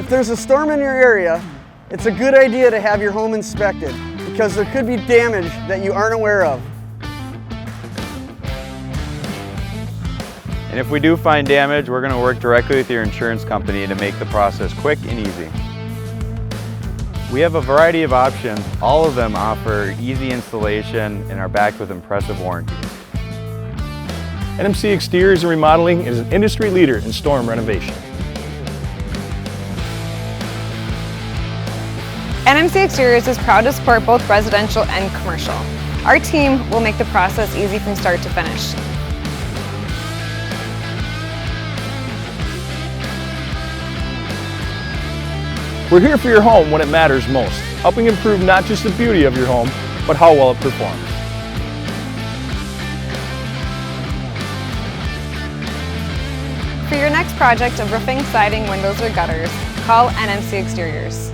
If there's a storm in your area, it's a good idea to have your home inspected because there could be damage that you aren't aware of. And if we do find damage, we're going to work directly with your insurance company to make the process quick and easy. We have a variety of options. All of them offer easy installation and are backed with impressive warranties. NMC Exteriors and Remodeling is an industry leader in storm renovation. NMC Exteriors is proud to support both residential and commercial. Our team will make the process easy from start to finish. We're here for your home when it matters most, helping improve not just the beauty of your home, but how well it performs. For your next project of roofing, siding, windows, or gutters, call NMC Exteriors.